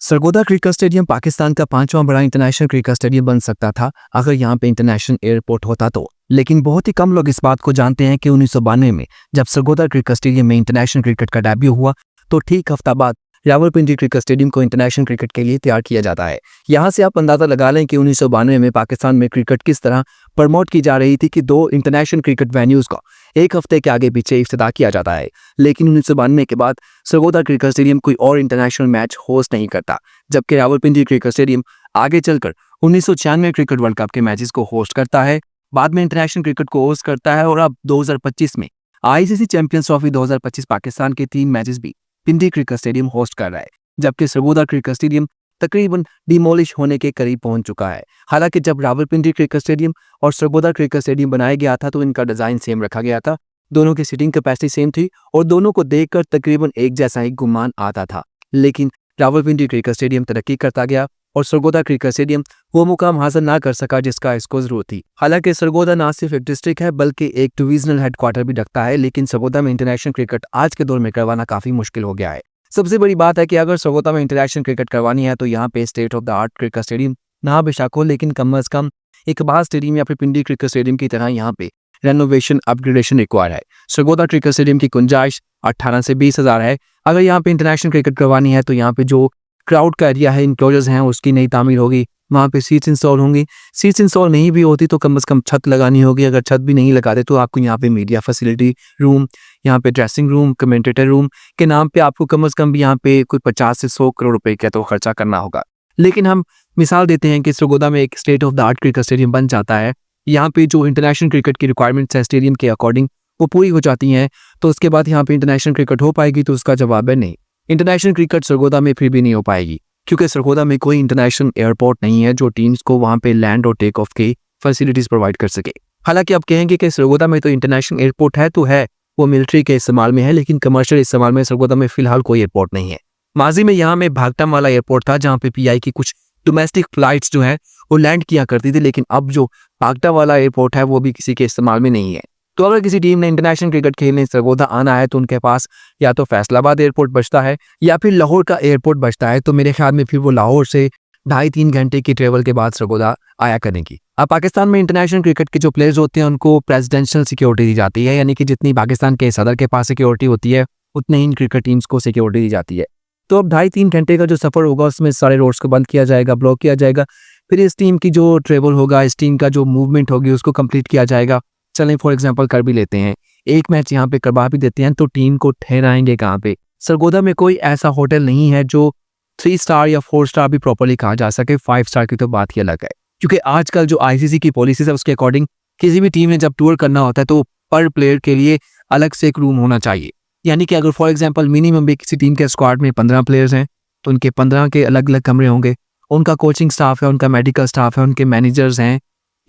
Sargodha cricket stadium Pakistan का 5वां बड़ा इंटरनेशनल क्रिकेट स्टेडियम बन सकता था अगर यहाँ पे इंटरनेशनल एयरपोर्ट होता तो। लेकिन बहुत ही कम लोग इस बात को जानते हैं कि 1992 में जब सरगोदा क्रिकेट स्टेडियम में इंटरनेशनल क्रिकेट का डेब्यू हुआ तो ठीक हफ्ता बाद रावलपिंडी क्रिकेट स्टेडियम को इंटरनेशनल क्रिकेट के लिए तैयार किया जाता है। यहाँ से आप अंदाजा लगा लें कि 1992 में पाकिस्तान में क्रिकेट किस तरह प्रमोट की जा रही थी कि 2 इंटरनेशनल क्रिकेट वेन्यूज का एक हफ्ते के आगे पीछे इफ्तिताह किया जाता है। लेकिन 1992 के बाद सरगोदा क्रिकेट स्टेडियम कोई और इंटरनेशनल मैच होस्ट नहीं करता, जबकि रावलपिंडी क्रिकेट स्टेडियम आगे चलकर 1996 क्रिकेट वर्ल्ड कप के मैचेस को होस्ट करता है, बाद में इंटरनेशनल क्रिकेट को होस्ट करता है और अब 2025 में आईसीसी चैंपियंस ट्रॉफी 2025 पाकिस्तान के 3 मैचेस भी पिंडी क्रिकेट स्टेडियम होस्ट कर रहा है, जबकि सरगोदा क्रिकेट स्टेडियम तकरीबन डिमोलिश होने के करीब पहुंच चुका है। हालांकि जब रावलपिंडी क्रिकेट स्टेडियम और सरगोदा क्रिकेट स्टेडियम बनाया गया था तो इनका डिजाइन सेम रखा गया था, दोनों की सीटिंग कैपेसिटी सेम थी और दोनों को देखकर तकरीबन एक जैसा ही गुमान आता था। लेकिन रावलपिंडी क्रिकेट स्टेडियम तरक्की करता गया और सरगोदा क्रिकेट स्टेडियम वो मुकाम हासिल ना कर सका जिसका इसको जरूरत थी। हालांकि सरगोदा ना सिर्फ एक डिस्ट्रिक्ट है बल्कि एक डिविजनल हेडक्वार्टर भी रखता है, लेकिन सरगोदा में इंटरनेशनल क्रिकेट आज के दौर में करवाना काफी मुश्किल हो गया है। सबसे बड़ी बात है कि अगर सरगोदा में इंटरनेशनल क्रिकेट करवानी है तो यहाँ पे state of the art cricket stadium ना बेशक हो, लेकिन कम अज कम इकबाल स्टेडियम या फिर पिंडी क्रिकेट स्टेडियम की तरह यहाँ पे रेनोवेशन अपग्रेडेशन रिक्वायर है। सरगोदा क्रिकेट स्टेडियम की गुंजाइश 18 से 20 हज़ार है। अगर यहाँ पे इंटरनेशनल क्रिकेट करवानी है तो यहाँ पे जो क्राउड का एरिया है, इंक्लोजर्स हैं, उसकी नई तामीर होगी, वहाँ पे सीट्स इंस्टॉल होंगी। सीट्स इंस्टॉल नहीं भी होती तो कम से कम छत लगानी होगी। अगर छत भी नहीं लगाते तो आपको यहाँ पे मीडिया फैसिलिटी रूम, यहाँ पे ड्रेसिंग रूम, कमेंटेटर रूम के नाम पे आपको कम से कम भी यहाँ पे कोई 50 से 100 करोड़ रुपए का तो खर्चा करना होगा। लेकिन हम मिसाल देते हैं कि सरगोदा में एक state of the art cricket stadium बन जाता है, यहाँ पे जो इंटरनेशनल क्रिकेट की रिक्वायरमेंट्स है स्टेडियम के अकॉर्डिंग वो पूरी हो जाती हैं, तो उसके बाद यहाँ पे इंटरनेशनल क्रिकेट हो पाएगी? तो उसका जवाब है नहीं। इंटरनेशनल क्रिकेट सरगोदा में फिर भी नहीं हो पाएगी क्योंकि सरगोदा में कोई इंटरनेशनल एयरपोर्ट नहीं है जो टीम्स को वहाँ पे लैंड और टेक ऑफ की फैसिलिटीज प्रोवाइड कर सके। हालांकि आप कहेंगे कि सरगोदा में तो इंटरनेशनल एयरपोर्ट है, तो है, वो मिलिट्री के इस्तेमाल में है, लेकिन कमर्शियल इस्तेमाल में सरगोदा में फिलहाल कोई एयरपोर्ट नहीं है। माजी में यहाँ में भागटम वाला एयरपोर्ट था जहाँ पे पीआई की कुछ डोमेस्टिक फ्लाइट्स जो है वो लैंड किया करती थी, लेकिन अब जो भागटा वाला एयरपोर्ट है वो भी किसी के इस्तेमाल में नहीं है। तो अगर किसी टीम ने इंटरनेशनल क्रिकेट खेलने सरगोदा आना है तो उनके पास या तो फैसलाबाद एयरपोर्ट बचता है या फिर लाहौर का एयरपोर्ट बचता है। तो मेरे ख्याल में फिर वो लाहौर से 2.5-3 घंटे की ट्रेवल के बाद सरगोदा आया करेंगी। अब पाकिस्तान में इंटरनेशनल क्रिकेट के जो प्लेयर्स होते हैं उनको प्रेसिडेंशियल सिक्योरिटी दी जाती है, यानी कि जितनी पाकिस्तान के सदर के पास सिक्योरिटी होती है उतनी ही क्रिकेट टीम्स को सिक्योरिटी दी जाती है। तो अब 2.5-3 घंटे का जो सफर होगा उसमें सारे रोड्स को बंद किया जाएगा, ब्लॉक किया जाएगा, फिर इस टीम की जो ट्रेवल होगा, इस टीम का जो मूवमेंट होगी उसको कंप्लीट किया जाएगा। चलें फॉर एग्जांपल कर भी लेते हैं, एक मैच यहाँ पे करवा भी देते हैं तो टीम को ठहराएंगे कहाँ पे? सरगोदा में कोई ऐसा होटल नहीं है जो 3 स्टार या 4 स्टार भी प्रॉपर्ली कहा जा सके, 5 स्टार की तो बात ही अलग है। क्योंकि आजकल जो आईसीसी की पॉलिसीज है उसके अकॉर्डिंग किसी भी टीम ने जब टूर करना होता है तो पर प्लेयर के लिए अलग से एक रूम होना चाहिए। यानी कि अगर फॉर एग्जाम्पल मिनिमम भी किसी टीम के स्क्वाड में 15 प्लेयर्स हैं तो उनके 15 के अलग अलग कमरे होंगे, उनका कोचिंग स्टाफ है, उनका मेडिकल स्टाफ है, उनके मैनेजर्स हैं,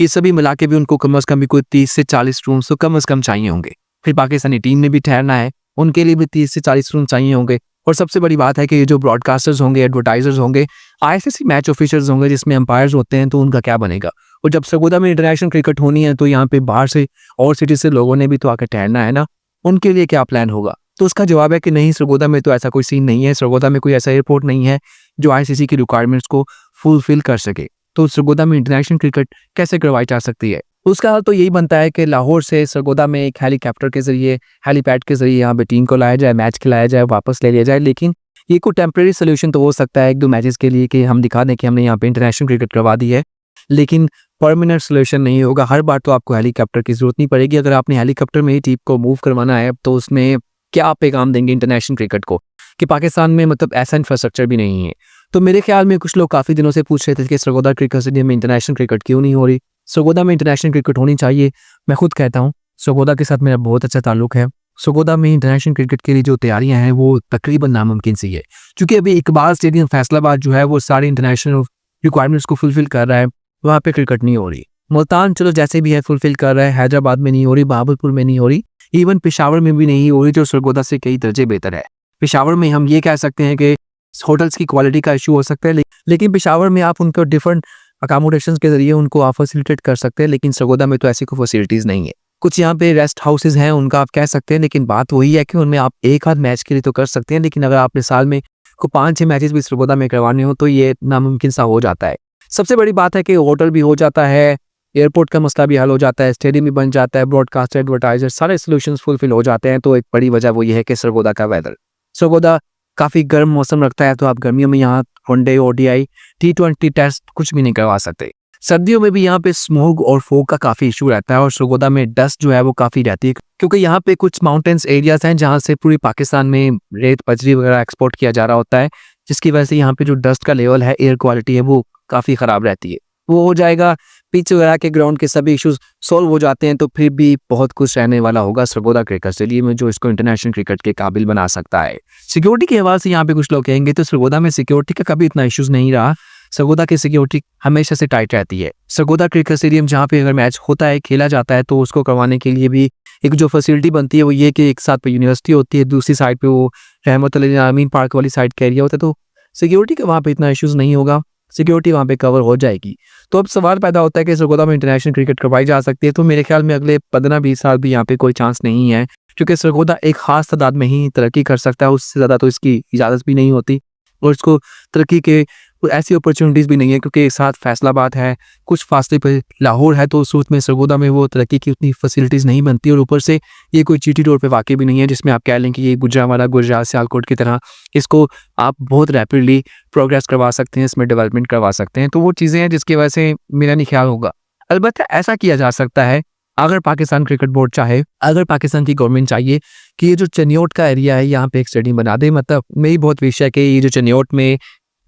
ये सभी मिला के भी उनको कम से कम भी कोई 30 से 40 रूम्स तो कम से कम चाहिए होंगे। फिर पाकिस्तानी टीम ने भी ठहरना है, उनके लिए भी 30 से 40 रूम चाहिए होंगे। और सबसे बड़ी बात है कि ये जो ब्रॉडकास्टर्स होंगे, एडवर्टाइजर्स होंगे, आईसीसी मैच ऑफिशियल्स होंगे जिसमें अंपायर्स होते हैं, तो उनका क्या बनेगा? और जब सरगोदा में इंटरनेशनल क्रिकेट होनी है तो यहाँ पे बाहर से और सिटी से लोगों ने भी तो आकर ठहरना है ना, उनके लिए क्या प्लान होगा? तो उसका जवाब है कि नहीं, सरगोदा में तो ऐसा कोई सीन नहीं है। सरगोदा में कोई ऐसा एयरपोर्ट नहीं है जो आईसीसी की रिक्वायरमेंट्स को फुलफिल कर सके। तो सरगोदा में इंटरनेशनल क्रिकेट कैसे करवाई जा सकती है? उसका हाल तो यही बनता है कि लाहौर से सरगोदा में एक हेलीकॉप्टर के जरिए, हेलीपैड के जरिए यहाँ पे टीम को लाया जाए, मैच खिलाया जाए, वापस ले लिया जाए। लेकिन ये कोई टेम्प्रेरी सोल्यूशन तो हो सकता है 1-2 मैचेस के लिए कि हम दिखा दें कि हमने यहाँ पे इंटरनेशनल क्रिकेट करवा दी है, लेकिन परमानेंट सोल्यूशन नहीं होगा। हर बार तो आपको हेलीकॉप्टर की जरूरत नहीं पड़ेगी। अगर आपने हेलीकॉप्टर में ही टीम को मूव करवाना है तो उसमें क्या पैगाम देंगे इंटरनेशनल क्रिकेट को कि पाकिस्तान में मतलब ऐसा इंफ्रास्ट्रक्चर भी नहीं है। तो मेरे ख्याल में कुछ लोग काफ़ी दिनों से पूछ रहे थे कि सरगोदा क्रिकेट स्टेडियम में इंटरनेशनल क्रिकेट क्यों नहीं हो रही? सरगोदा में इंटरनेशनल क्रिकेट होनी चाहिए। मैं खुद कहता हूँ सरगोदा के साथ मेरा बहुत अच्छा ताल्लुक है। सरगोदा में इंटरनेशनल क्रिकेट के लिए जो तैयारियां हैं वो तकरीबन नामुमकिन सी है, क्योंकि अभी इकबाल स्टेडियम फैसलाबाद जो है वो सारी इंटरनेशनल रिक्वायरमेंट्स को फुलफिल कर रहा है, वहाँ पे क्रिकेट नहीं हो रही। मुल्तान चलो जैसे भी है फुलफिल कर रहा है, हैदराबाद में नहीं हो रही, बहावलपुर में नहीं हो रही, इवन पेशावर में भी नहीं हो रही जो सरगोदा से कई दर्जे बेहतर है। पेशावर में हम ये कह सकते हैं कि होटल्स की क्वालिटी का इशू हो सकता है, लेकिन पेशावर में आप उनको डिफरेंट अकोमोडेशन के जरिए उनको आप फैसिलिटेट कर सकते हैं, लेकिन सरगोदा में तो ऐसी कोई फैसिलिटीज़ नहीं है। कुछ यहाँ पे रेस्ट हाउसेज हैं उनका आप कह सकते हैं, लेकिन बात वही है कि उनमें आप एक आध मैच के लिए तो कर सकते हैं, लेकिन अगर आपने साल में को 5-6 मैचेस भी सरगोदा में करवाने हो तो ये नामुमकिन सा हो जाता है। सबसे बड़ी बात है कि होटल भी हो जाता है, एयरपोर्ट का मसला भी हल हो जाता है, स्टेडियम भी बन जाता है, ब्रॉडकास्ट, एडवर्टाइजर सारे सॉल्यूशंस फुलफिल हो जाते हैं। तो एक बड़ी वजह वो ये है कि सरगोदा का वेदर। सरगोदा काफ़ी गर्म मौसम रखता है, तो आप गर्मियों में यहाँ वनडे, ओडीआई, T20 टेस्ट कुछ भी नहीं करवा सकते। सर्दियों में भी यहाँ पे स्मोग और फोग का काफ़ी इशू रहता है और सरगोदा में डस्ट जो है वो काफ़ी रहती है, क्योंकि यहाँ पे कुछ माउंटेन्स एरियाज हैं जहाँ से पूरी पाकिस्तान में रेत, बजरी वगैरह एक्सपोर्ट किया जा रहा होता है, जिसकी वजह से यहाँ पे जो डस्ट का लेवल है, एयर क्वालिटी है, वो काफ़ी ख़राब रहती है। वो हो जाएगा, पिच वगैरह के ग्राउंड के सभी इश्यूज सॉल्व हो जाते हैं, तो फिर भी बहुत कुछ रहने वाला होगा सरगोदा क्रिकेट स्टेडियम में, जो इसको इंटरनेशनल क्रिकेट के काबिल बना सकता है। सिक्योरिटी के हवाले से यहाँ पे कुछ लोग कहेंगे तो सरगोदा में सिक्योरिटी का कभी इतना इश्यूज नहीं रहा। सरगोदा की सिक्योरिटी हमेशा से टाइट रहती है। सरगोदा क्रिकेट स्टेडियम जहाँ पे अगर मैच होता है, खेला जाता है, तो उसको करवाने के लिए भी एक जो फैसिलिटी बनती है वो ये कि एक साथ पे यूनिवर्सिटी होती है, दूसरी साइड पे वो रहमत अमीन पार्क वाली साइड का एरिया होता है, तो सिक्योरिटी का वहाँ पे इतना इश्यूज नहीं होगा, सिक्योरिटी वहाँ पे कवर हो जाएगी। तो अब सवाल पैदा होता है कि सरगोदा में इंटरनेशनल क्रिकेट करवाई जा सकती है, तो मेरे ख्याल में अगले 15-20 साल भी यहाँ पे कोई चांस नहीं है, क्योंकि सरगोदा एक खास तादाद में ही तरक्की कर सकता है, उससे ज़्यादा तो इसकी इजाज़त भी नहीं होती और इसको तरक्की के ऐसी अपॉर्चुनिटीज़ भी नहीं है, क्योंकि एक साथ फैसलाबाद है, कुछ फासले पे लाहौर है, तो उस सूरत में सरगोदा में वो तरक्की की उतनी फैसिलिटीज़ नहीं बनती और ऊपर से ये कोई जीटी रोड पे वाक़ई भी नहीं है जिसमें आप कह लें कि ये गुजरांवाला, गुजरात, सियालकोट की तरह इसको आप बहुत रैपिडली प्रोग्रेस करवा सकते हैं, इसमें डेवलपमेंट करवा सकते हैं। तो वो चीज़ें हैं जिसकी वजह से मेरा नहीं ख्याल होगा। अलबत्ता ऐसा किया जा सकता है अगर पाकिस्तान क्रिकेट बोर्ड चाहे, अगर पाकिस्तान की गवर्नमेंट चाहिए कि ये जो चनियोट का एरिया है यहाँ पे एक स्टेडियम बना दे। मतलब मेरी बहुत विश है कि ये जो चनियोट में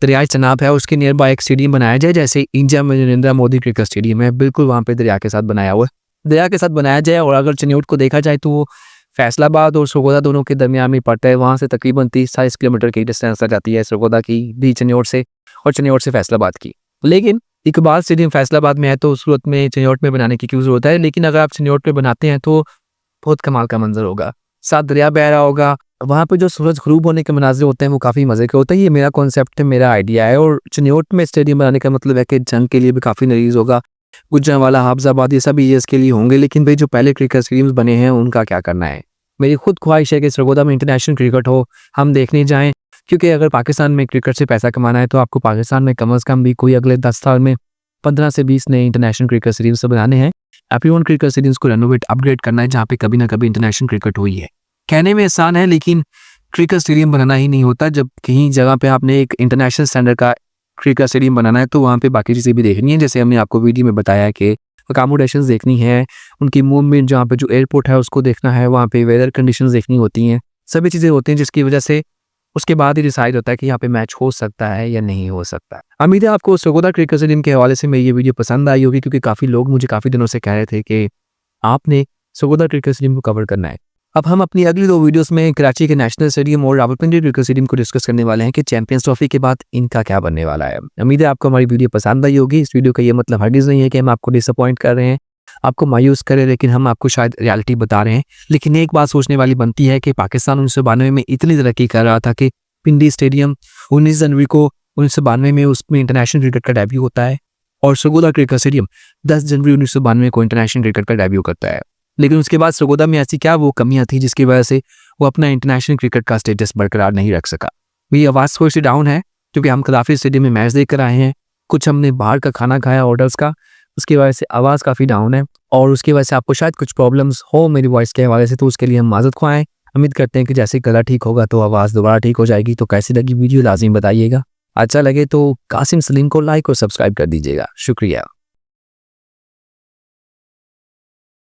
दरिया चनाब है उसके नियर बाय एक स्टेडियम बनाया जाए, जैसे इंडिया में नरेंद्र मोदी क्रिकेट स्टेडियम है, बिल्कुल वहाँ पे दरिया के साथ बनाया हुआ है, दरिया के साथ बनाया जाए। और अगर चनियोट को देखा जाए तो वो फैसलाबाद और सरगोदा दोनों के दरमियान में पड़ता है, वहाँ से तकरीबन 30-40 किलोमीटर की डिस्टेंस आ जाती है सरगोदा की भी चनियोट से और चनियोट से फैसलाबाद की। लेकिन इकबाल स्टेडियम फैसलाबाद में है, तो उस सूरत में चनियोट में बनाने की क्यों ज़रूरत है। लेकिन अगर आप चनियोट में बनाते हैं तो बहुत कमाल का मंजर होगा, साथ दरिया बह रहा होगा, वहाँ पे जो सूरज ग़ुरूब होने के मनाज़िर होते हैं वो काफ़ी मज़े के होते हैं। ये मेरा कॉन्सेप्ट है, मेरा आइडिया है। और चनियोट में स्टेडियम बनाने का मतलब है कि जंग के लिए भी काफ़ी नरीज़ होगा, गुजरांवाला, हाफजाबाद, ये सब एरियाज़ के लिए होंगे। लेकिन भाई जो पहले क्रिकेट स्टेडियम्स बने हैं उनका क्या करना है। मेरी खुद ख्वाहिश है कि सरगोदा में इंटरनेशनल क्रिकेट हो, हम देखने जाएँ, क्योंकि अगर पाकिस्तान में क्रिकेट से पैसा कमाना है तो आपको पाकिस्तान में कम अज़ कम भी कोई अगले 10 साल में 15 से 20 नए इंटरनेशनल क्रिकेट स्टेडियम्स बनाने हैं। एवरीवन क्रिकेट स्टेडियम्स को रेनोवेट, अपग्रेड करना है, जहाँ पे कभी ना कभी इंटरनेशनल क्रिकेट हुई है। कहने में आसान है, लेकिन क्रिकेट स्टेडियम बनाना ही नहीं होता। जब कहीं जगह पे आपने एक इंटरनेशनल स्टैंडर्ड का क्रिकेट स्टेडियम बनाना है तो वहाँ पे बाकी चीज़ें भी देखनी है, जैसे हमने आपको वीडियो में बताया है कि अकोमोडेशंस देखनी है, उनकी मूवमेंट, जहाँ पे जो एयरपोर्ट है उसको देखना है, वहाँ पे वेदर कंडीशंस देखनी होती हैं, सभी चीज़ें होती हैं, जिसकी वजह से उसके बाद ही डिसाइड होता है कि यहाँ पे मैच हो सकता है या नहीं हो सकता। उम्मीद है आपको सरगोदा क्रिकेट स्टेडियम के हवाले से मेरी ये वीडियो पसंद आई होगी, क्योंकि काफ़ी लोग मुझे काफ़ी दिनों से कह रहे थे कि आपने सरगोदा क्रिकेट स्टेडियम को कवर करना है। अब हम अपनी अगली 2 वीडियोस में कराची के नेशनल स्टेडियम और रावलपिंडी क्रिकेट स्टेडियम को डिस्कस करने वाले हैं कि चैंपियंस ट्रॉफी के बाद इनका क्या बनने वाला है। उम्मीद है आपको हमारी वीडियो पसंद आई होगी। इस वीडियो का ये मतलब हरगिज़ नहीं है कि हम आपको डिसअपॉइंट कर रहे हैं, आपको मायूस कर रहे हैं, लेकिन हम आपको शायद रियलिटी बता रहे हैं। लेकिन एक बात सोचने वाली बनती है कि पाकिस्तान 1992 में इतनी तरक्की कर रहा था कि पिंडी स्टेडियम 19 जनवरी को 1992 में उसमें इंटरनेशनल क्रिकेट का डेब्यू होता है और सरगोदा क्रिकेट स्टेडियम 10 जनवरी 1992 को इंटरनेशनल क्रिकेट का डेब्यू करता है। लेकिन उसके बाद सरगोदा में ऐसी क्या वो कमियां थी जिसकी वजह से वो अपना इंटरनेशनल क्रिकेट का स्टेटस बरकरार नहीं रख सका। मेरी आवाज़ थोड़ी सी डाउन है क्योंकि हम कदाफी स्टेडियम में मैच देख कर आए हैं, कुछ हमने बाहर का खाना खाया ऑर्डर्स का, उसकी वजह से आवाज़ काफ़ी डाउन है और उसकी वजह से आपको शायद कुछ प्रॉब्लम्स हो मेरी वॉइस के हवाले से, तो उसके लिए हम माज़रत ख्वाएं। उम्मीद करते हैं कि जैसे गला ठीक होगा तो आवाज़ दोबारा ठीक हो जाएगी। तो कैसी लगी वीडियो लाजिम बताइएगा, अच्छा लगे तो कासिम सलीम को लाइक और सब्सक्राइब कर दीजिएगा। शुक्रिया।